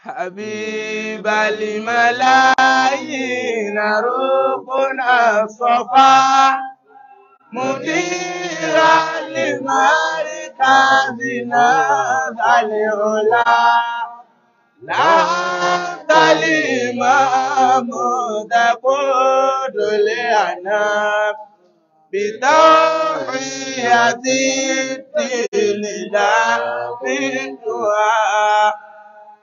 حبيب الملايين ربنا صفا مديرا لمركزنا ذا العلا لا الإمام تقود لأنام بتوحية الدين لا بالدعاء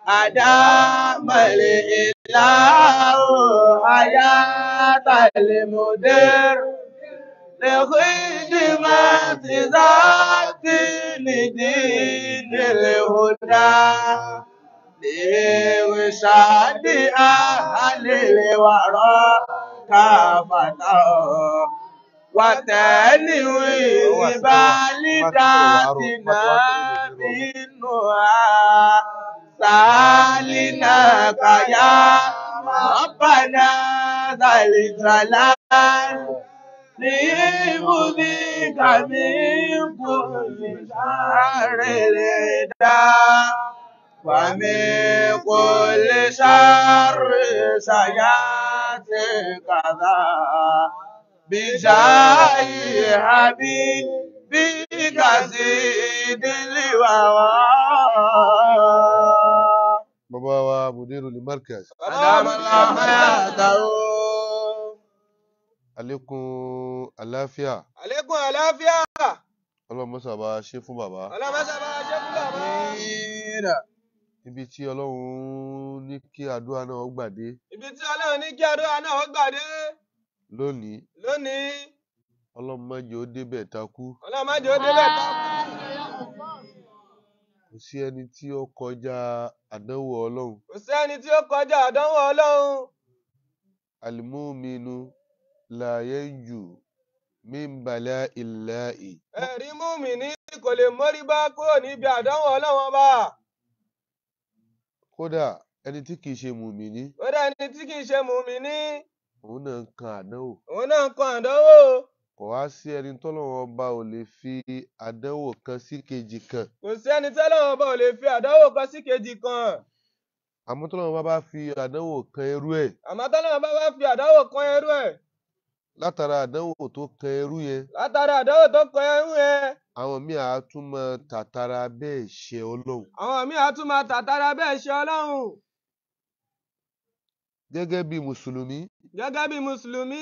أدام الإله حياة المدير لخدمة ذات دين الهدى لوشاد أهل الورى كافة وتنوير بالداتنا منها سالناك يا ربنا ذا الجلال ليبذيك من كل شر الرداء ومن كل شر سيأتي كذا بجاه حبيبك سيد الوفاء. bàbá wa Mudiru Markaz. أدام الله حياته. Àlékún àlàáfíà. Àlékún àlàáfíà. Ọlọ́run má ṣàbá ṣe fún bàbá. Ọlọ́run má ṣàbá ṣe fún bàbá. Ibi tí Ọlọ́run ní kí àdúrà náà ó gbà dé. Ibi tí Ọlọ́run ní kí àdúrà náà ó gbà dé. Lónìí. Ọlọ́run má jẹ́ ó débẹ̀ takú. Ọlọ́run má jẹ́ ó débẹ̀ takú. Kò sí ẹni tí ó kọjá àdánwò Ọlọ́run. Kò sí ẹni tí ó kọjá àdánwò Ọlọ́run. Al-mu'minu la yanju min bala'illahi. Ẹ̀rí mùmínì kò lè mórí bá kúrò níbi àdánwò Ọlọ́run ọba. Kódà ẹni tí kìí ṣe mùmínì. Kódà ẹni tí kìí ṣe mùmínì. Òun náà ń kan àdánwò. Òun náà ń kan àdánwò. Kò wá sí ẹni tọ́lọ́run ọba ò lè fi àdánwò kan sí kejì kan. Kò sí ẹni tọ́lọ́run ọba ò lè fi àdánwò kan sí kejì kan. Àmọ́ tọ́lọ́run bá fi àdánwò kan ẹrú ẹ̀. Àmọ́ tọ́lọ́run bá fi àdánwò kan ẹrú ẹ̀. Látara àdánwò tó kan ẹrú yẹn. Látara àdánwò tó kan ẹrú yẹn. Àwọn míì á tún máa tàtara bẹ́ẹ̀ ṣe Ọlọ́run. Àwọn míì á tún máa tàtara bẹ́ẹ̀ ṣe Ọlọ́run. Gẹ́gẹ́ bí Mùsùlùmí. Gẹ́gẹ́ bí Mùsùlùmí.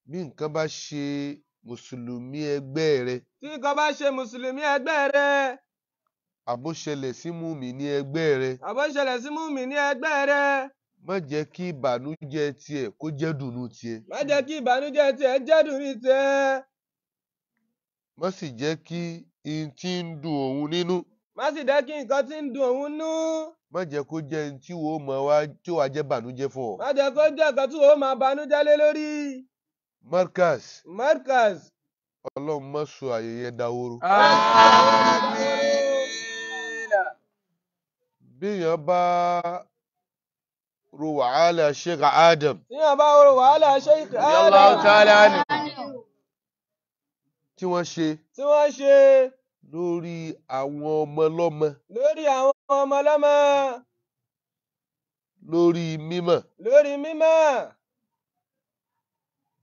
Bí nǹkan bá ṣe Mùsùlùmí ẹgbẹ́ rẹ. Tí nǹkan bá ṣe Mùsùlùmí ẹgbẹ́ rẹ. Àbó ṣẹlẹ̀ sí mùmínì ẹgbẹ́ rẹ. Àbó ṣẹlẹ̀ sí mùmínì ẹgbẹ́ rẹ. Má jẹ́ kí ìbànújẹ́ tiẹ̀ kó jẹ́ dùnnú tiẹ̀. Má jẹ́ kí ìbànújẹ́ tiẹ̀ jẹ́ dùnnú tiẹ̀. Má sì jẹ́ kí n tí ń dùn òun nínú. Má sì jẹ́ kí nǹkan tí ń dùn òun nú. Má jẹ́ kó jẹ́ n tí wò máa wá tí ó wá jẹ́ bànújẹ́ fún ọ. Má jẹ́ kó jẹ́ nǹkan tí wò máa bànújẹ́ lé lórí. Markaz. Ọlọ́run má sọ ayẹyẹ dahoro. Àmín. Bí èèyàn bá ro wàhálà Sheikh Adam. Tí èèyàn bá ro wàhálà Sheikh Adam. Tí wọ́n ṣe. Lórí àwọn ọmọ lọ́mọ. Lórí mímọ̀.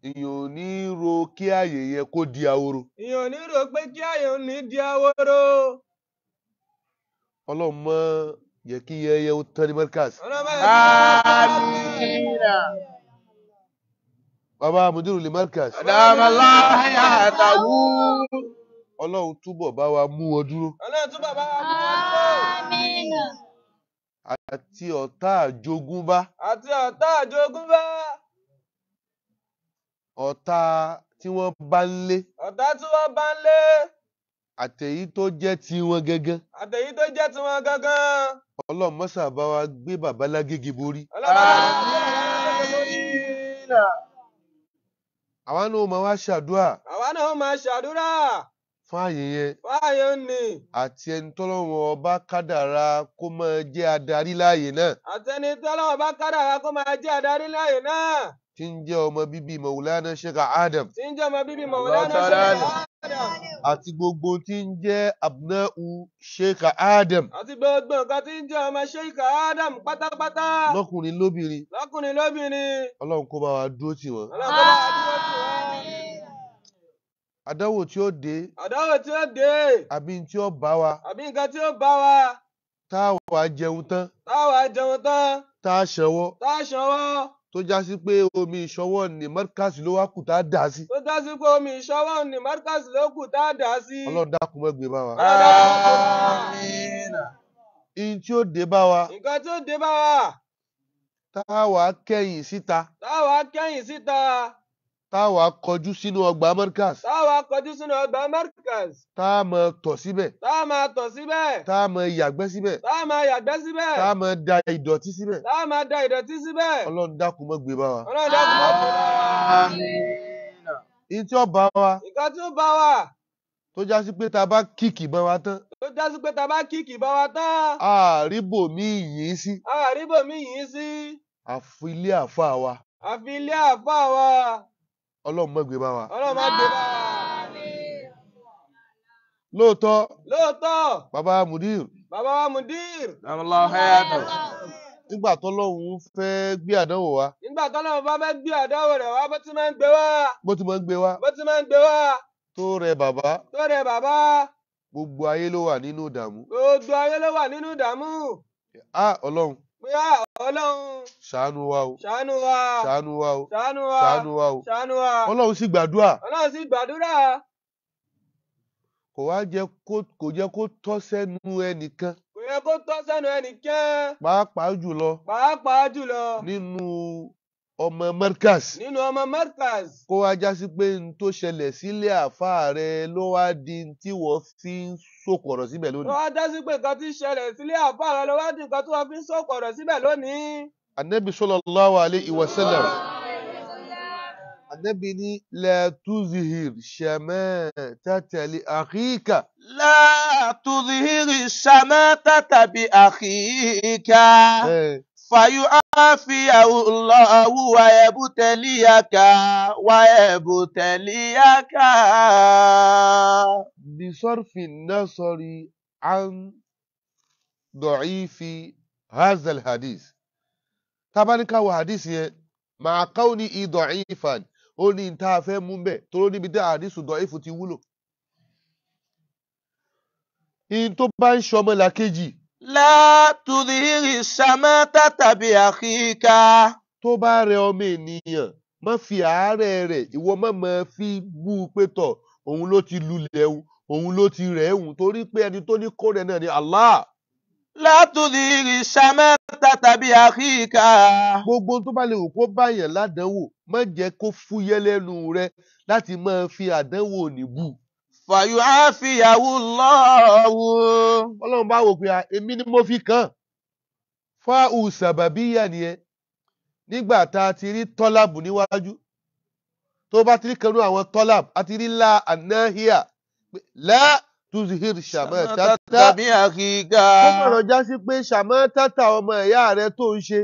Èèyàn ò ní ro kí ààyè yẹn kó di ahoro. Èèyàn ò ní ro pé kí ààyè ò ní di ahoro. Ọlọ́run má jẹ́ kí yẹ́yẹ́ ó tán ní Markaz. Àmín. Bàbá Mudiru Markaz. Adama Allah hayatahu. Ọlọ́run túbọ̀ bá wa mú wọn dúró. Ọlọ́run túbọ̀ bá wa mú wọn dúró. Àmín. Àti ọ̀tá àjogúnbá. Ọ̀tá tí wọ́n bá ń lé. Àtèyí tó jẹ́ tiwọn gangan. Ọlọ́run má ṣà bá wa gbé bàbá Lágége borí. Àwa náà máa wá ṣàdúrà. Fún ààyè yẹn. Àti ẹni tọ́lọ́run ọba kádàrá kó máa jẹ́ adarí láàyè náà. tí ń jẹ́ ọmọ bíbí Maulana Sheikh Adam tí ń jẹ́ ọmọ bíbí Maulana Sheikh Adam. àti gbogbo tí ń jẹ́ abna'u Sheikh Adam àti gbogbo nǹkan tí ń jẹ́ ọmọ Sheikh Adam pátápátá. lọ́kùnrin lóbìnrin. lọ́kùnrin lóbìnrin. Ọlọ́run kó bá wa dúró tì wọ́n. Ọlọ́run kó bá wa dúró tì wọ́n. Àdánwò tí ó dé àdánwò tí ó dé. àbí tí ó bá wa àbí nǹkan tí ó bá wa. tá a wà jẹun tán tá a wà jẹun tán. tá a ṣanwọ́ tá a ṣanwọ́. tó já sí pé omi ìṣanwọ́ ní mọ́ríkàsì ló wá kù tá a dà sí. tó já sí pé omi ìṣanwọ́ ní mọ́ríkàsì ló kù tá a dà sí. Ọlọ́run dákun má gbé bá wa. Àmín. Ihun tí ó dé bá wa nǹkan tí ó dé bá wa. tá a wà kẹ́yìn síta tá a wà kẹ́yìn síta. tá a wà kọjú sínú ọgbà mọ́ríkàsì. tá a wà kọjú sínú ọgbà mọ́ríkàsì. tá a máa tọ̀ síbẹ̀. tá a máa tọ̀ síbẹ̀. tá a máa yàgbẹ́ síbẹ̀. tá a máa yàgbẹ́ síbẹ̀. tá a máa da ìdọ̀tí síbẹ̀. tá a máa da ìdọ̀tí síbẹ̀. Ọlọ́run dákun má gbé bá wa. Ọlọ́run dákun má gbé bá wa. Ihun tí ó bá wa nǹkan tí ó bá wa. tó já sí pé tá a bá kíkì bá wa tán tó já sí pé tá a bá kíkì bá wa tán. àríbòmí yìí sí àríbòmí yìí sí. àfi ilé àfáà wa. àfi ilé àfáà wa. Ọlọ́run má gbé bá wa. Ọlọ́run má gbé bá wa. lóòótọ́ bàbá Mudir bàbá wa Mudir. nígbà tọ́lọ́run fẹ́ gbé àdánwò wa. nígbà tọ́lọ́run bá fẹ́ gbé àdánwò rẹ̀ wá bó ti máa ń gbé wá. bó ti máa ń gbé wá. bó ti máa ń gbé wá. tó rẹ bàbá. tó rẹ bàbá. gbogbo ayé ló wà nínú ìdààmú. gbogbo ayé ló wà nínú ìdààmú. Ọlọ́run. Ọlọ́run. ṣàánú wa o. ṣàánú wa. ṣàánú wa o. ṣàánú wa. ṣàánú wa o. ṣàánú wa. Ọlọ́run sì gbàdúrà. Ọlọ́run sì gbàdúrà. kò jẹ́ kó tọ́ sẹ́nu ẹnìkan. kò yẹ kó tọ́ sẹ́nu ẹnìkan. pàápàá jùlọ. pàápàá jùlọ. nínú ọmọ Markaz. nínú ọmọ Markaz. kó wá já sí pé n tó ṣẹlẹ̀ sílé àfáà rẹ ló wá di tí wọ́n fi ń sòkòrọ̀ síbẹ̀ lónìí. ló wá dá sí pé nǹkan tí ṣẹlẹ̀ sílé àfáà rẹ ló wá di nǹkan tí wọ́n fi ń sòkòrọ̀ síbẹ̀ lónìí. Ànábì sallallahu alayhi wa sallam. Ànábì ní la tuzhir shamatata li akhika. La tuzhir shamatata bi akhika. فيعافيه الله ويبتليك بصرف النظر عن ضعيف هذا الحديث. طبعا كاو حديث مع كونه ضعيفا ó ní tá a fẹ́ mú bẹ́ẹ̀ tó níbi tí àdísù ضعيف ti wúlò. in tó bá ń ṣọmọ làkejì. La tudhiri shamatata bi akhika. Tó bá rẹ ọmọ ènìyàn, má fi àárẹ̀ rẹ̀, ìwọ má máa fi bú u pé tọ̀, òun ló ti lulẹ̀ òun ló ti rẹ̀ ẹ̀hún torí pé ẹni tó ní kó rẹ̀ náà ni Allah. La tudhiri shamatata bi akhika. Gbogbo tó bá lè wù kó báyàn ládánwò, má jẹ́ kó fúyẹ́ lẹ́nu rẹ láti máa fi àdánwò nìbù. Fàyùáfìyàwó lọ́wọ́. Ọlọ́run bá wò pé èmi ni mo fi kàn. Fáwù sàbàbíyà nìyẹn. Nígbà tá a ti rí tọ́lábù níwájú. Tó bá ti rí kanú àwọn tọ́lábù, a ti rí la ànáhíà. La tuzhir shamatata. Tàbí àkíkà. Ó sọ̀rọ̀ já sí pé shamatata ọmọ ìyá rẹ̀ tó ń ṣe,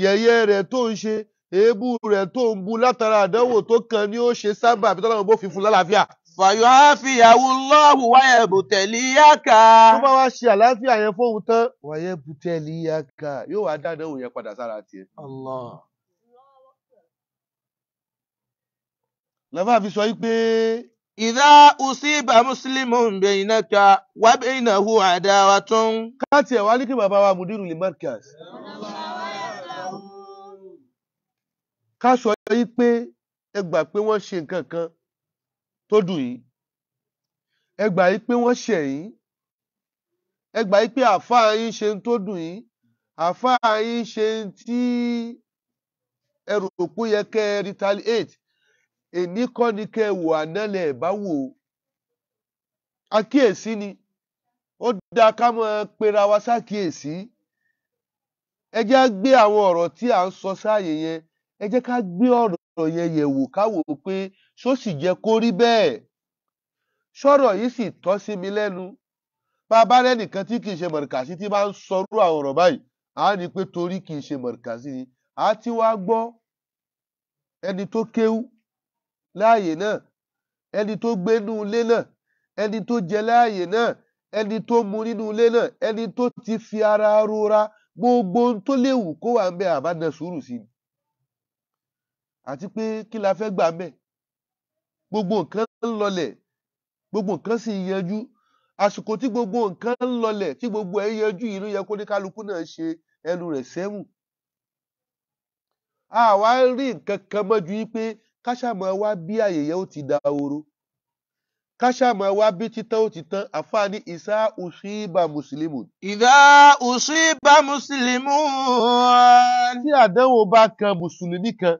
yẹ̀yẹ́ rẹ̀ tó ń ṣe, èébú rẹ̀ tó ń bu látara àdánwò tó kàn ní ó ṣe sábà bí tọ́lọ́run bó fi fún lálàáfíà. Fàyọ̀áfìyàwó lọ́wọ́ wáyé bùtẹ̀líyàká. Tó bá wá ṣe àlàáfíà yẹn fóun tán, wáyé bùtẹ̀líyàká yóò wá dáná òun yẹn padà sára tiẹ̀. Allah. Lọ́fà fi sọ pé. Ìdá usiba muslimun baynaka wa baynahu adawatun. Káàtì ẹ̀ wá ní kí bàbá wa Mudiru li Markaz. Ká sọ yí pé ẹ gbà pé wọ́n ṣe nǹkan kan tó dùn yín, ẹ gbà yí pé wọ́n ṣẹ̀ yín, ẹ gbà yí pé àfáà yín ṣe ń tó dùn yín, àfáà yín ṣe ń tí ẹ rò pé yẹ kẹ́ ẹ retaliate, èní kọ́ ni kẹ́ ẹ wò ànálẹ̀ ẹ̀ bá wò ó. Àkíyèsí ni ó dáa ká máa pera wa sákíyèsí. Ẹ jẹ́ á gbé àwọn ọ̀rọ̀ tí à ń sọ sáàyè yẹn, ẹ jẹ́ ká gbé ọ̀rọ̀ yẹn yẹ̀wò ká wò ó pé ṣó sì jẹ́ kó rí bẹ́ẹ̀. Ṣọ́rọ̀ yìí sì tọ́ sí mi lẹ́nu. Bá a bá rẹ́nìkan tí kì í ṣe mọ̀rìkàsí tí bá ń sọrú àwọn ọ̀rọ̀ báyìí, á ní pé torí kì í ṣe mọ̀rìkàsí ni, á ti wá gbọ́. ẹni tó kéwú láàyè náà, ẹni tó gbé nínú ilé náà, ẹni tó jẹ láàyè náà, ẹni tó mu nínú ilé náà, ẹni tó ti fi ara rora, gbogbo ohun tó léwu kó wà ń bẹ àbádẹ sùúrù sí ni. Àti pé kí la fẹ́ gbà ń bẹ? Gbogbo nǹkan ń lọlẹ̀, gbogbo nǹkan sì ń yanjú. Àsìkò tí gbogbo nǹkan ń lọlẹ̀, tí gbogbo ẹ̀ ń yanjú yìí ló yẹ kó ní kálukú náà ṣe ẹnu rẹ̀ sẹ́wọ̀n. Àwa rí nǹkan kan mọ́ ju wípé ká ṣàmọ́ wá bí àyẹ̀yẹ́ ó ti dahoro, ká ṣàmọ́ wá bí títán ó ti tán. Àfáàní ìsá usiba muslimun. Idha usiba muslimun. Tí àdánwò bá kan mùsùlùmí kan,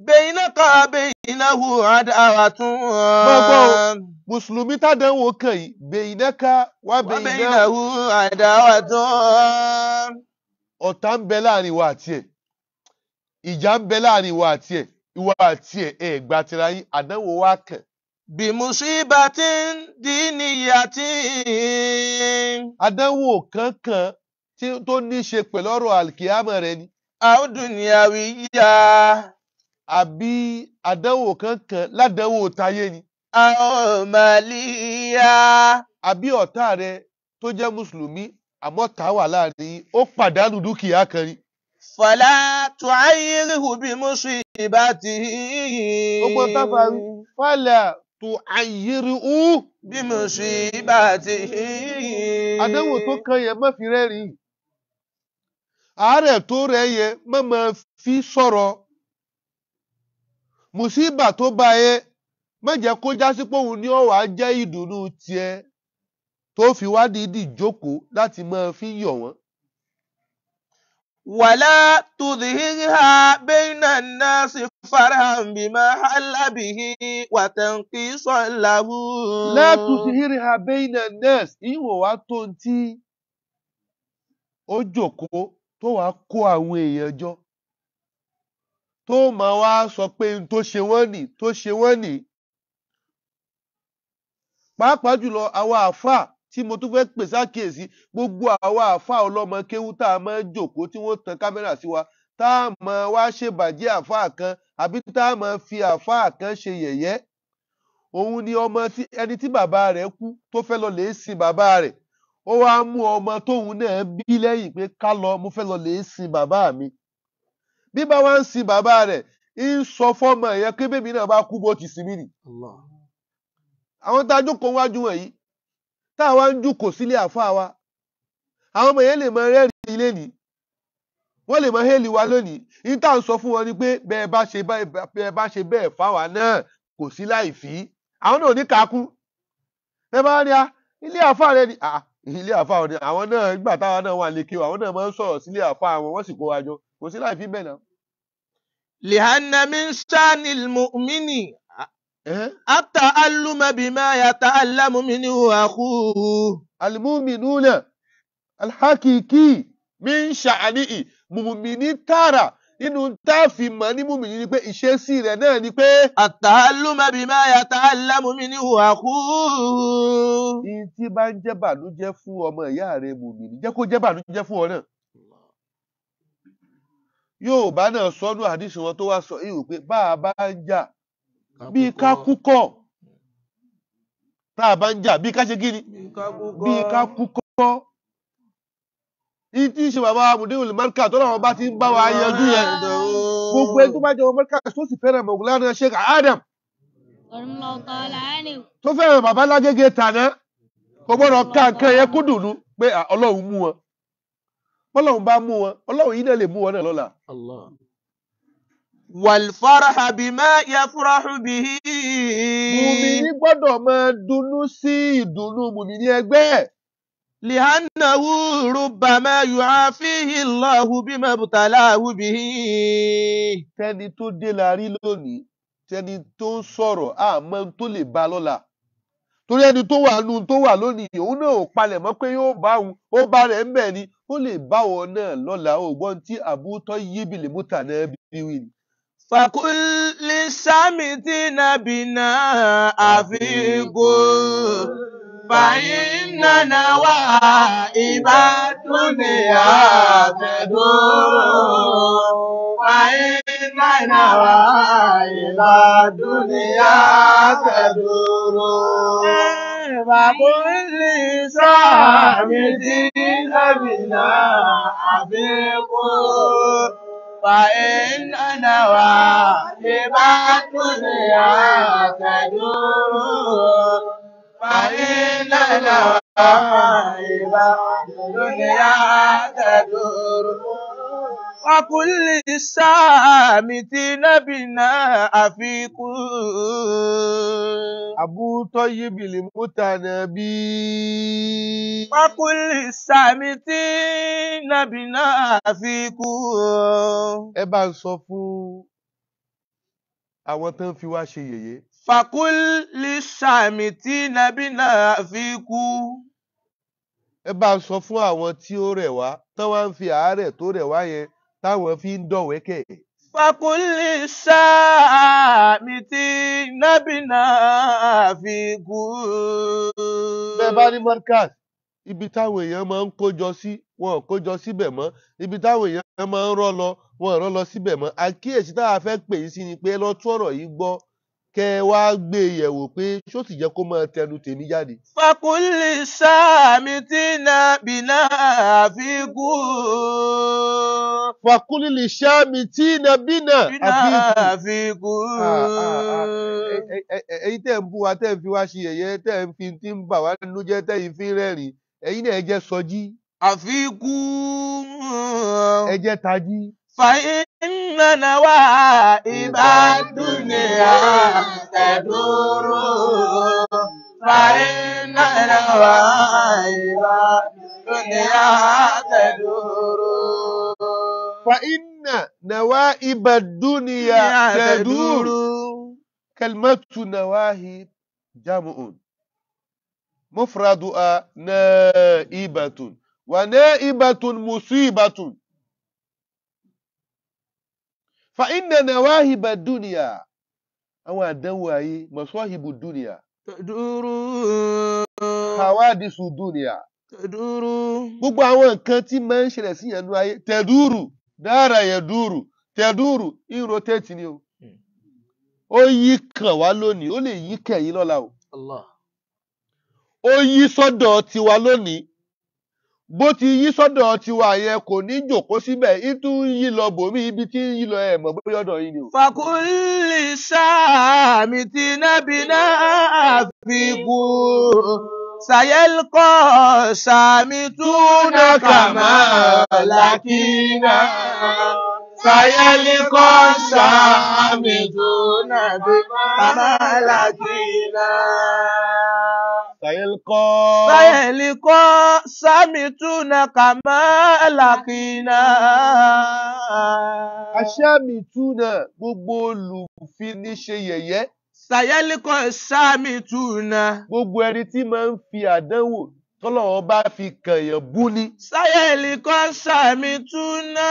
baynaka wa baynahu adawatun. Mùsùlùmí tádánwò kàn yìí, baynaka wa baynahu adawatun. Ọ̀tá ń bẹ láàrin wa àti ẹ̀, ìjà ń bẹ láàrin ìwà àti ẹ̀, ìwà àti ẹ̀ gbà tira yín, àdánwò wa kàn. Bí musibatin diniyatin. Àdánwò kankan tó ní ṣe pẹ̀lú ọ̀rọ̀ àlìkìyámọ̀ rẹ ni. Aw dunyawiyya. Àbí àdánwò kankan ládánwò táyé ni. Aw maliyya. Àbí ọ̀tá rẹ tó jẹ́ mùsùlùmí àmọ́ tá wà láàrin, ó pàdánù dúkìá kan ni. Fala tu'ayyirhu bi musibatihi. Gbogbo táfà rí, fala tu'ayyirhu bi musibatihi. Àdánwò tó kan yẹn má fi rẹ́rìn. Àárẹ̀ tó rẹ̀ yẹn má máa fi sọ̀rọ̀. Mùsíbà tó bá yẹ má jẹ́ kó jásí pé òun ni ó wá jẹ́ ìdùnnú tiẹ̀ tó fi wá dídì jókòó láti máa fi yọ̀ wọ́n. Wala tudhirha bayna an-nasi farhan bima halla bihi wa tanqisan lahu. La tudhirha bayna an-nas, ìwò wá tó ń tí ó jókòó tó wá kó àwọn èèyàn jọ, tó máa wá sọ pé n tó ṣe wọ́n nì, tó ṣe wọ́n nì. Pàápàá jùlọ àwa àfáà tí mo tún fẹ́ pè sákèésí, gbogbo àwa àfáà ọlọ́mọ kéwú tá a máa ń jókòó tí wọ́n tan kámẹ́rà sí wa, tá a máa wá ṣèbàjẹ́ àfáà kan àbí tá a máa fi àfáà kan ṣe yẹ̀yẹ́. Òun ni ẹni tí bàbá rẹ̀ kú tó fẹ́ lọ lè sin bàbá rẹ̀, ó wá mú ọmọ tóun náà bí lẹ́yìn pé ká lọ, mo fẹ́ lọ lè sin bàbá mi. Bí bá wá ń sin bàbá rẹ̀, ń sọ fọ́mọ yẹn pé bẹ́ẹ̀ mi náà bá kú bó ti sin mí nì. Àwọn tá a jókòó wájú wọ̀nyí, tá a wá ń jókòó sílé àfáà wa, àwọn ọmọ yẹn lè máa rẹ́rìn ilé ní, wọ́n lè máa hélì wa lónìí. Ní tá à ń sọ fún wọn ni pé bẹ́ẹ̀ bá ṣe bẹ́ẹ̀ fáwa náà kò sí láì fí. Àwọn náà ò ní kakú. Ẹ bá rí ilé àfáà rẹ ni, ilé àfáà rẹ ni, àwọn náà nígbà táwa náà wà lékè, àwọn náà máa ń sọ̀rọ̀ sílé àfáà wọn, wọ́n sì kó wa jọ, kò sí láì fí bẹ́ẹ̀ náà. Lihanna min shanil mu'mini. At-ta'alluma bima yata'allamu minhu akhuhu. Al-mu'minuna al-haqiqi min sha'nihi. Mùmìnì tààrà nínú táàfin mọ̀ ní mùmìnì ni pé ìṣesí rẹ̀ náà ni pé at-ta'alluma bima yata'allamu minhu akhuhu. Ìyí tí bá ń jẹ́ bànújẹ́ fún ọmọ ìyá rẹ̀ mùmìnì, jẹ́ kó jẹ́ bànújẹ́ fún ọ náà. Yorùbá náà sọ́nù àdìsí wọn tó wá sọ ìwò pé bá a bá ń jà bíi ká kúkọ̀, tá a bá ń jà bíi ká ṣe kí ni, bíi ká kúkọ̀. Ìyí tí ń ṣe bàbá Mudirul Markaz tó láwọn bá ti ń bá wa yanjú yẹn, gbogbo ẹni tó bá jẹ́ ọmọ Markaz tó sì fẹ́ràn Mọ̀gúlánà Sheikh Adam tó fẹ́ràn bàbá Lágége tàná, kò gbọ́dọ̀ ká nǹkan yẹn kú dùnú pé Ọlọ́run mú wọn. Ọlọ́run bá mú wọn, Ọlọ́run yìí náà lè mú wọn náà lọ́la. Wal farha bima yafrahu bihi. Mùmìnì gbọ́dọ̀ máa dunnú sí ìdùnnú mùmìnì ẹgbẹ́ ẹ̀. Lihannahu rubbama yu'afihi Allahu bima ibtalahu bihi. Tẹni tó dé la rí lónìí, tẹni tó ń sọ̀rọ̀ àmọ́ tó lè bá lọ́la. Torí ẹni tó wà nù tó wà lónìí, òun náà ò palẹ̀ mọ́ pé yóò bá òun, ó bá rẹ̀ ń bẹ̀ ni, ó lè bá wọn náà lọ́la. Ògbọ́n tí Abu Tayyib al-Mutanabi wí ni. Fakul lisamitina bina afiqun. فإننا وائبات يعتدون فإننا نوائب الدنيا تدور وكل صامت بنا عفيق فإن نوائب الدنيا تدور فإن نوائب الدنيا تدور وكل سامتين بنا أفيق Abu Tayyib al-Mutanabi. وكل سامتين بنا أفيق. Ẹ bá ń sọ fún àwọn tó ń fi wá ṣe yẹ̀yẹ́. فكل سامتين بنا أفيق. Ẹ bá ń sọ fún àwọn tí ó rẹ̀ wá tán wá ń fi àárẹ̀ tó rẹ̀ wá yẹn táwọn fi ń dọ̀wẹ́kẹ̀. فكل سامتين بنا أفيق. Bẹ́ẹ̀ bá ní Markaz, ibi táwọn èèyàn máa ń kójọ sí wọn ò kójọ síbẹ̀ mọ́, ibi táwọn èèyàn máa ń rọ́ lọ wọn ò rọ́ lọ síbẹ̀ mọ́. Àkíyèsí táwa fẹ́ pè yín sí ni pé ẹ lọ tún ọ̀rọ̀ yìí gbọ́ kẹ́ ẹ wá gbé e yẹ̀wò pé ṣó sì jẹ́ kó máa tẹnu tèmi jáde. فكل سامتين بنا أفيق. Fàkúlì lè ṣáàmì tí iná bínà أفيق. ẹ̀yin tẹ́ ń bú wa tẹ́ ń fi wá ṣe yẹ̀yẹ́ tẹ́ ń fi tí ń bà wá nínú jẹ́ tẹ́yin fi ń rẹ́rìn ẹ̀yin náà ẹ jẹ́ sọjí أفيق. ẹ jẹ́ tají. فإن نوائب الدنيا تدور فإن نوائب الدنيا تدور فإن نوائب الدنيا تدور. كلمة نواهب جمع مفردها نائبة ونائبة مصيبة. فإن نواهب الدنيا أو الدواء مصاحب الدنيا تدور حوادث الدنيا تدور. gbogbo àwọn nǹkan tí máa ń ṣẹlẹ̀ sí ìyànú ayé tẹ̀dúrù dára yẹ̀dúrù tẹ̀dúrù ìrọ̀tẹ́tì ni o. Ó yí kàn wá lónìí ó lè yí kẹ̀yìn lọ́la o. Allah. Ó yí sọ́dọ̀ tiwa lónìí bó ti yí sọ́dọ̀ tiwa yẹn kò ní jòkó síbẹ̀ ìtú ń yí lọ bòmí ibi tí ń yí lọ ẹ̀ mọ̀ bóyá ọ̀dọ̀ yìí ni o. فكل سامتين بنا أفيق. سيلقى سامتون كما لكينا سيلقى سامتون كما لكينا سيلقى سامتون كما لكينا. Aṣáàmìtúnà gbogbo olùfiniṣe yẹ̀yẹ́. Sàyẹ́líkọ̀ sàmìtúnà. Gbogbo ẹni tí máa ń fi àdánwò tọ́lọ́run bá fi kànyàn bú ni. Sàyẹ́líkọ̀ sàmìtúnà.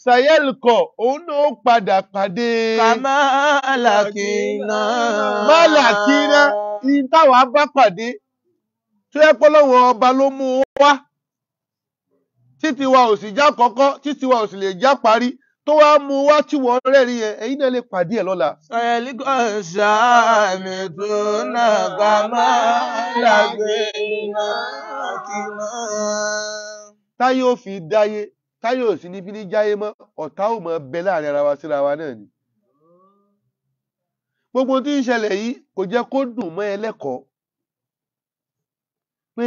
Sàyẹ́lìkọ̀ òun náà ó padà pàdé. Kàmá àlàkìnà. Málàkínà ìyí táwa bá pàdé tó yẹ pé Ọlọ́run ọba ló mú wá. Títí wa ò sì já kọ́kọ́ títí wa ò sì lè já parí tó wá mú wá tí wọ́n rẹ́rìn yẹn ẹ̀yin náà lè pàdé ẹ̀ lọ́la. Sàyẹ́líkọ̀ sàmìtúnà kàmá àlàkìnà. Táyé ò fi dáyé táyé ò sí níbi ní jáyé mọ́ ọ̀tá ò mọ̀ bẹ láàrin ara wa síra wa náà ni. Gbogbo tí ń ṣẹlẹ̀ yìí kò jẹ́ kó dùn mọ́ ẹ lẹ́kọ̀ọ́ pé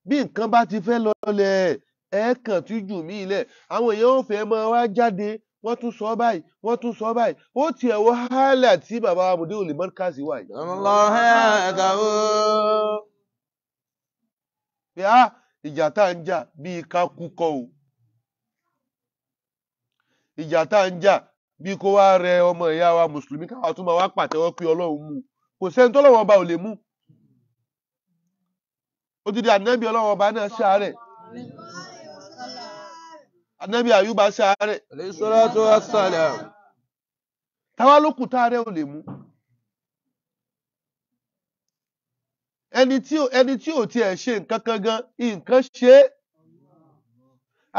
bí nǹkan bá ti fẹ́ lọlẹ̀ ẹ̀ẹ̀kan tí jù mí lẹ̀ àwọn èèyàn ò fẹ́ máa wá jáde wọ́n tún sọ báyìí wọ́n tún sọ báyìí ó tiẹ̀ wọ hálà tí bàbá Amúdé olè mọ́ríkàsì wà yìí. Pé ìjà tá à ń jà bíi ká kú kọ́ o ìjà tá à ń jà bí kó wá rẹ ọmọ ìyá wa mùsùlùmí káwa tún máa wá pàtẹ́wọ́ pé Ọlọ́run mú kò sẹ́ni tó lọ́wọ́ ọba ò lè mú. Odidi ànábì Ọlọ́run ọba náà ṣàárẹ̀ ànábì Àyùbá ṣàárẹ̀. Alayhi salatu wassalam. Táwa ló kù táàrẹ̀ ò lè mú. ẹni tí ò tiẹ̀ ṣe nǹkan kan gan nǹkan ṣe é.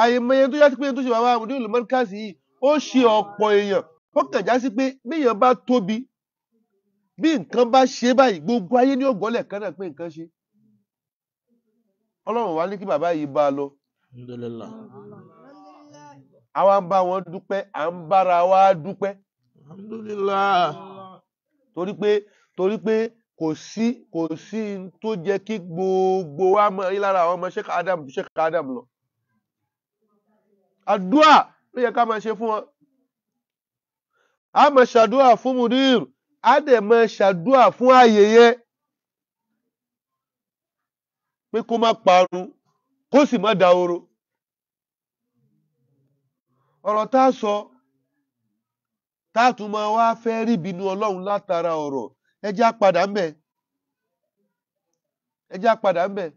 Àyèmọye tó yá sí pé tó ṣe bàbá Amúdé olè mọ́ríkàsì yìí ó ṣe ọ̀pọ̀ èèyàn ó kàn já sí pé béèyàn bá tóbi bí nǹkan bá ṣe báyìí gbogbo ayé ní ògbọ́lẹ̀ kan náà pé nǹkan ṣe ọlọ́run wá ní kí bàbá yìí bá a lọ Alhamdulillah. àwa ń bá wọn dúpẹ́ à ń bára wa dúpẹ́ Alhamdulillah. torí pé kò sí tó jẹ́ kí gbogbo wa mọ̀ rí lára àwọn ọmọ Sheikh Adam lọ àdúà ló yẹ ká máa ṣe fún wọn a máa ṣàdúà fún mudir a dẹ̀ máa ṣàdúà fún ààyè yẹn pé kó má parun kó sì má dahoro ọ̀rọ̀ tá a sọ tá a tún máa wá fẹ́ rí ìbínú Ọlọ́run látara ọ̀rọ̀ ẹ jẹ́ á padà ń bẹ̀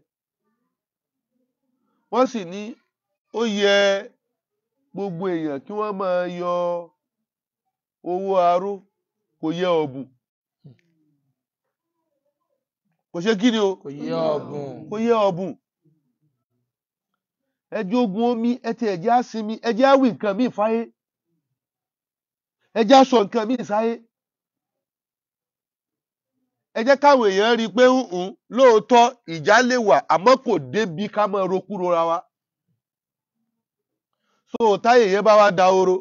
wọ́n sì ní ó yẹ gbogbo èèyàn kí wọ́n máa yọ owó aró kò yẹ ọ̀bùn kò ṣe kí ni o Kò yẹ ọ̀bùn. kò yẹ ọ̀bùn ẹjọ́ ogun omi ẹtì ẹ̀jẹ̀ á sinmi ẹjẹ́ á wí nǹkan míì fáyé ẹjẹ́ á sọ nǹkan míì sáyé ẹ jẹ́ káwọn èèyàn rí i pé lóòótọ́ ìjà lè wà àmọ́ kò débi ká máa rokú rora wa so táyé yẹn bá wá dahoro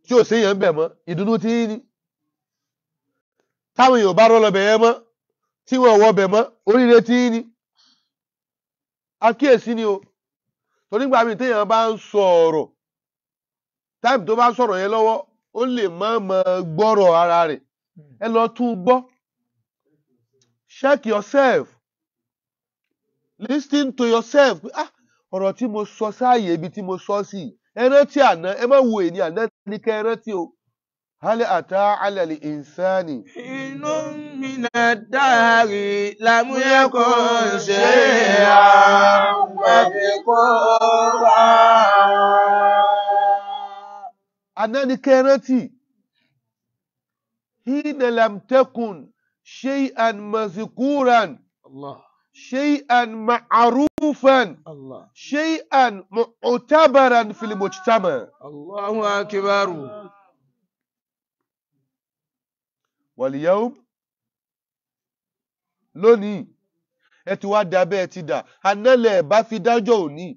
tí ò séèyàn bẹ̀ mọ́ ìdùnnú tí ń ní táwọn èèyàn bá rọ́ lọ́bẹ̀ yẹn mọ́ tí wọ́n wọ́ bẹ̀ mọ́ oríire tí ń ní àkíyèsí ni o torí nígbà míì téèyàn bá ń sọ ọ̀rọ̀ táìmù tó bá sọ̀rọ̀ yẹn lọ́wọ́ ó lè má máa gbọ́rọ̀ ara rẹ̀ ẹ lọ tún gbọ́ check yourself listen to yourself ọ̀rọ̀ tí mo sọ sáàyè ibi tí mo sọ sí ẹ rántí àná ẹ má wo èní àná ní kẹ́ ẹ rántí o hali ata alali insani. Inú mi nà dárí lámúyẹ́kọ̀ ṣe àgbàfikọ́ wá. Àná ní kẹ́ ẹ rántí. Hina lam takun shay'an mazkuran. Allah. شيئا معروفا Allah. شيئا معتبرا في المجتمع. Allahu akbar. واليوم lónìí ẹ ti wá dà bẹ́ẹ̀ ti dà ànálẹ̀ bá fi dájọ́ òní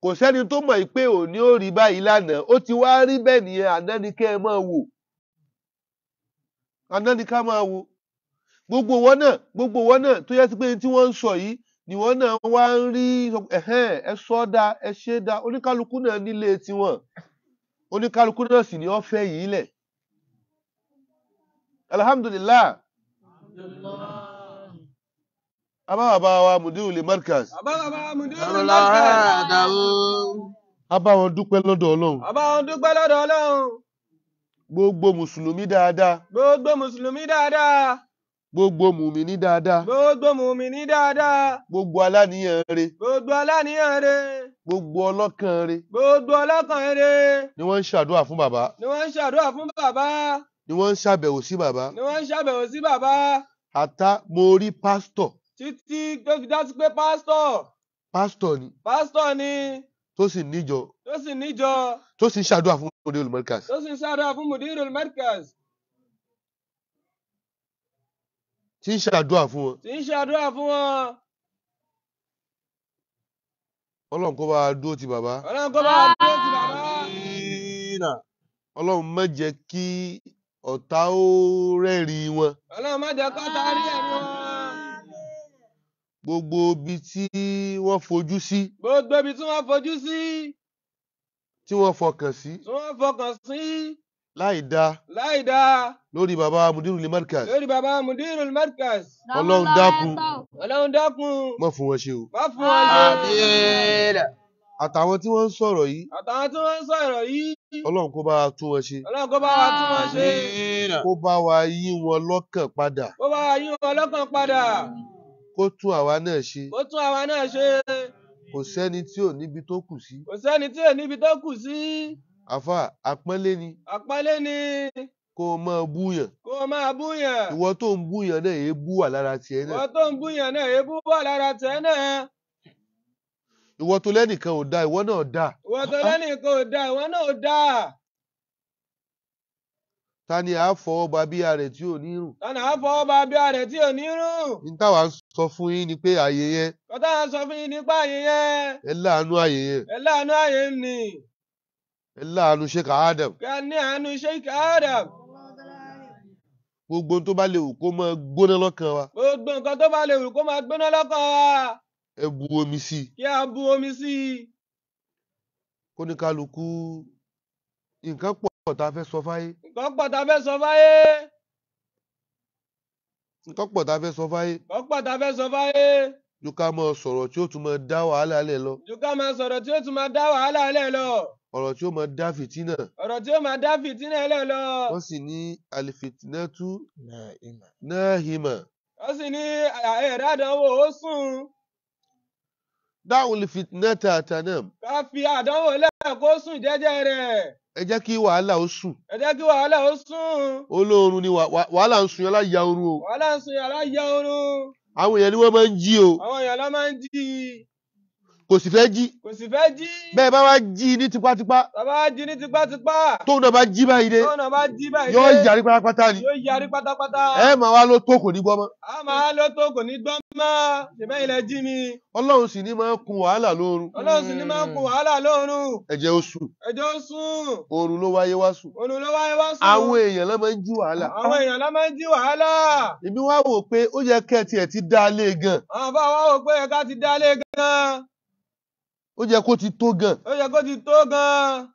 kò sẹ́ni tó mọ̀ pé òní ó rí báyìí lánàá ó ti wá rí bẹ́ẹ̀ nìyẹn àná ni kẹ́ ẹ máa wò àná ni ká máa wò gbogbo wọn náà tó yẹ sí pé tí wọ́n ń sọ yìí ni wọ́n náà wá ń rí ẹ sọ dá ẹ ṣe dá oníkálukú náà nílé tiwọn oníkálukú náà sì ni wọ́n fẹ́ yìí lẹ̀ alhamdulillah abáwàbá wa mudiru le markaz abáwọn dúpẹ́ lọ́dọ̀ Ọlọ́run gbogbo mùsùlùmí dáadáa gbogbo mùmíní dáadáa gbogbo aláníyàn rere gbogbo ọlọ́kàn rere ni wọ́n ń ṣàdúrà fún bàbá ni wọ́n ń ṣàbẹ̀wò sí bàbá àtà mo rí pásítọ̀ títí tó fi dá sí pé pásítọ̀ ni tó sì níjọ tó sì ń ṣàdúrà fún mudirul markaz tí ń ṣàdúrà fún wọn. Ọlọ́run kó bá dúró ti bàbá. Ọlọ́run má jẹ́ kí ọ̀tá ó rẹ́rìn wọn. Gbogbo ibi tí wọ́n fojú sí. Tí wọ́n fọkàn sí. Láì dá. Lórí bàbá mudirul markaz. Ọlọ́run dákun. Má fún wọn ṣe o. Àtàwọn tí wọ́n ń sọ̀rọ̀ yìí. Ọlọ́run kó bá wa tún wọn ṣe. Kó bá wa yí wọn lọ́kàn padà. Kó tún àwa náà ṣe. Kò sẹ́ni tí ò níbi tó kù sí. Àfà àpọ́nlé ni. Kó o máa búyàn. Ìwọ tó ń búyàn náà èébú wà lára tiẹ̀ náà. ìwọ tó lẹ́nìkan ò dáa ìwọ náà dáa. Ìwọ tó lẹ́nìkan ò dáa ìwọ náà ò dáa. Ta ni àá fọwọ́ ba bíyà rẹ̀ tí ò ní rùn? Ta ni àá fọwọ́ ba bíyà rẹ̀ tí ò ní rùn? Ní táwa ń sọ fún yín ni pé àyè yẹn. Kọ́tà ń sọ fún yín nípa àyè yẹn. Ẹ láàánú àyè yẹn. Ẹ láàánú àyè ni. Ẹ láàánú Sheikh Adam. Ká ní àánú Sheikh Adam. Gbogbo tó bá lè wù kó máa gbóná lọ́kàn wa. Gbogbo nǹkan tó bá lè wù kó máa gbóná lọ́kàn wa. Ẹ bu omi sí i. Kí a bu omi sí i. Kó ní kálukú nǹkan pọ̀ tá a fẹ́ sọ fáyé. Nǹkan pọ̀ tá a fẹ́ sọ fáyé. Nǹkan pọ̀ tá a fẹ́ sọ fáyé. Nǹkan pọ̀ tá a fẹ́ sọ fáyé. Ju ká máa sọ̀rọ̀ tí ó tún máa dá wàhálà lẹ̀ lọ. Ju ká máa sọ̀rọ̀ tí ó tún máa dá wàhálà lẹ̀ lọ. Ọ̀rọ̀ tí ó máa dá fìtínà. Ọ̀rọ̀ tí ó máa dá fìtínà lẹ̀ lọ. Wọ́n sì ní àlìfìtínátù náhìmà. Wọ́n sì ní ẹ̀rá àdánwò ó sùn. Dáhùn lìfìtínátà àtànàm. Ká fi àdánwò lẹ̀ kó sùn jẹ́jẹ́ rẹ̀. Ẹ jẹ́ kí wàhálà ó sùn. Ẹ jẹ́ kí wàhálà ó sùn. Olóorun ni wàhálà ń sun yàrá ya oorun o. Wàhálà ń sun yàrá ya oorun. Àwọn èèyàn ni wọ́n máa ń jí o. Àwọn èèyàn ló máa ń jí. Kò sì fẹ́ jí. Kò sì fẹ́ jí. Bẹ́ẹ̀ bá wá jí ní tipátipá. Bàbá wá jí ní tipátipá. Tóun náà bá jí báyìí dé. Tóun náà bá jí báyìí dé. Yóò yarí pátápátá ni. Yóò yarí pátápátá. Ẹ máa wá ló tó kò ní gbọ́ mọ́. A máa ló tó kò ní gbọ́ mọ́. Ṣèbẹ́ ilẹ̀ jí mi. Ọlọ́run sì ní máa ń kun wàhálà lóorun. Ọlọ́run sì ní máa ń kun wàhálà lóorun. Ẹ̀jẹ̀ ó sùn. Ẹ̀jẹ̀ ó sùn. Oorun ló wáyé wá sùn. Oorun ló wáyé wá sùn. Àwọn èèyàn ló máa ń jí wàhálà. Àwọn èèyàn ló máa ń jí wàhálà. Èmi wá wò pé ó yẹ kẹ́ tiẹ̀ ti dá lé gan. Àwọn bá wá wò pé ẹ̀ka ti dálé gan. Ó yẹ kó ti tó gan. Ó yẹ kó ti tó gan.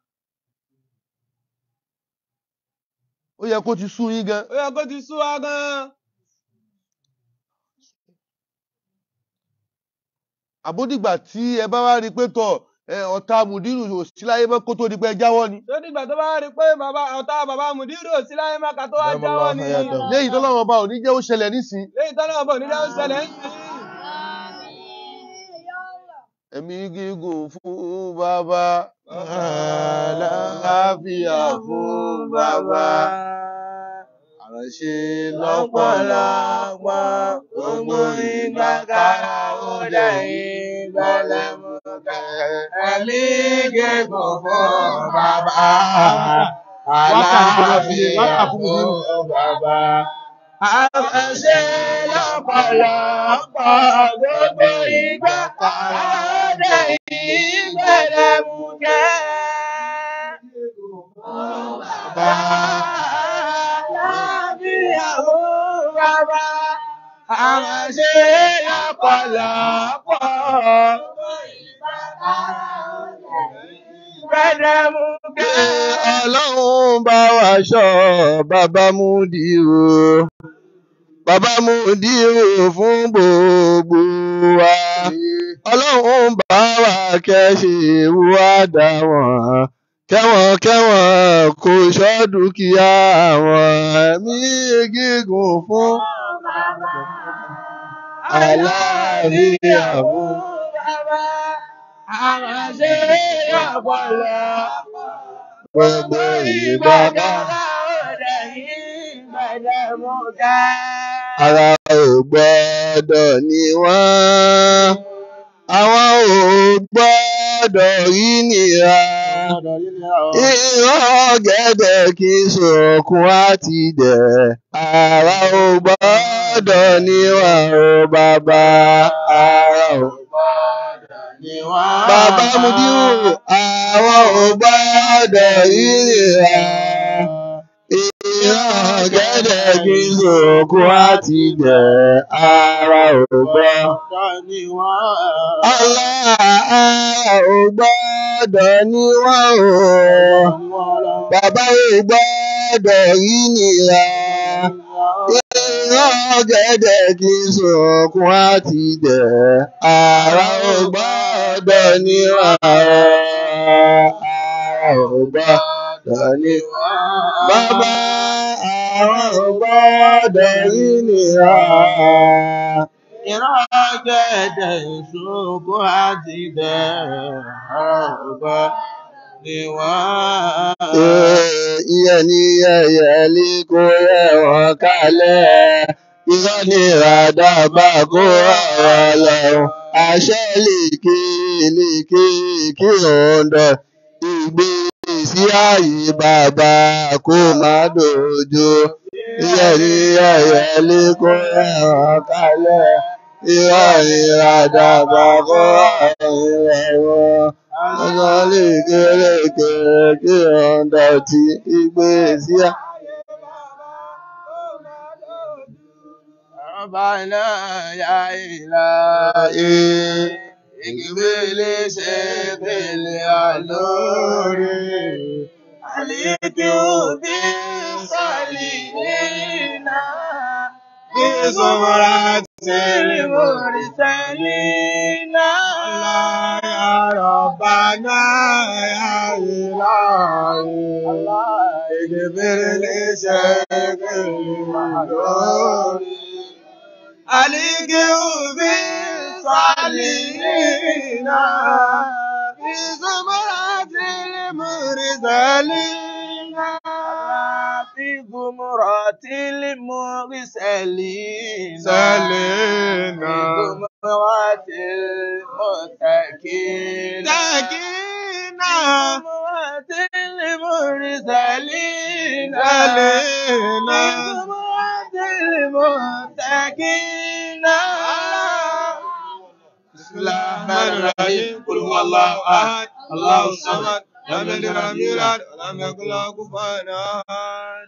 Ó yẹ kó ti sú yín gan. Ó yẹ kó ti sú wa gan. Àbódìgbà tí ẹ bá wá rí pé tọ̀ ọ̀tá mùdírù ò sí láyé mọ́ kó tó di pé ẹ jáwọ́ ni. Tó dìgbà tó bá rí pé ọ̀tá bàbá mùdírù ò sí láyé mọ́ ká tó wá jáwọ́ ni. Léyìí tọ́lọ́wọ́n bá ò ní jẹ́ ó ṣẹlẹ̀ nísìn. Léyìí tọ́lọ́wọ́n bá ò ní jẹ́ ó ṣẹlẹ̀ nísìn. Ẹ̀mí gígùn fún bàbá. Àlàáfíà fún bàbá. Àránṣe lọ́pọ̀lọpọ̀ gbogbo ìgbà kára ó dẹ̀yìn gbẹlẹ́mùkẹ́. Ẹ̀mí gígùn fún bàbá. Àlàáfíà fún bàbá. Àránṣe lọ́pọ̀lọpọ̀ gbogbo ìgbà kára ó dẹ̀yìn gbẹlẹ́mùkẹ́. Bàbá, àránṣe lọ́pọ̀lọpọ̀ gbẹdẹmukẹ́. Ọlọ́run bá wa ṣọ́ bàbá Múdírù. Bàbá Múdírù fún gbogbo wa. Ọlọ́run bá wa kẹ́ṣe wá dá wọn. Kẹ́wọ̀n kò ṣọ́ dúkìá wọn. Ẹ̀mí gígùn fún bàbá. Àlàáfíà fún bàbá. Àránṣe lọ́pọ̀lọpọ̀ gbogbo ìgbà kára ó dẹ̀yìn gbẹdẹmukẹ́. Ara ò gbọ́dọ̀ ní wọ́n. Àwọn ò gbọ́dọ̀ rí nìra. Ìran gẹ́gẹ́ kì í sọ̀kun àti dẹ̀. Ara ò gbọ́dọ̀ ní wọ́n o bàbá. Ara ò gbọ́dọ̀ ní wọ́n. Bàbá Múdírù, àwọn ò gbọ́dọ̀ rí nìra. Ìran gẹ́gẹ́ kì í sọ̀kun àti dẹ̀. Ara ò gbọ́dọ̀ ní wọ́n. Allah ò gbọ́dọ̀ ní wọ́n o. Bàbá ò gbọ́dọ̀ rí nìra. Ìran gẹ́gẹ́ kì í sọ̀kun àti dẹ̀. Ara ò gbọ́dọ̀ ní wọ́n. Ara ò gbọ́dọ̀ ní wọ́n. Bàbá àwọn ò gbọ́dọ̀ rí nìra. Ìran gẹ́gẹ́ ìṣòkun àti dẹ̀. Ara ò gbọ́dọ̀ ní wọ́n. Ìyẹn ni ẹyẹ lè kó ẹ̀wọ̀n kalẹ̀. Irọ́ ni ràdàbà kó ọ̀rọ̀ lọ́rùn. àṣẹ lékè kí ọ̀dọ̀ ìgbésí ayé bàbá kó má dojú. Ìyẹ̀rí ẹ̀yẹ̀lé kó ẹ̀wọ̀n kalẹ̀. Ìrọ̀rìn àdàbà kó ẹ̀wọ̀n. Àṣẹ lékè kí ọ̀dọ̀ tí ìgbésí ayé. Rabbana ya ilahi ikbili shekili alori aliki ubi salihina bizumratil mursalina ya Rabbana ya ilahi ikbili shekili alori ألقوا بالصالحين في زمرة المرسلين في زمرة المرسلين في زمرة المتقين في زمرة المرسلين المتقين بسم الله الرحمن الرحيم قل هو الله احد الله الصمد لم يلد ولم يولد ولم يكن له كفوا احد.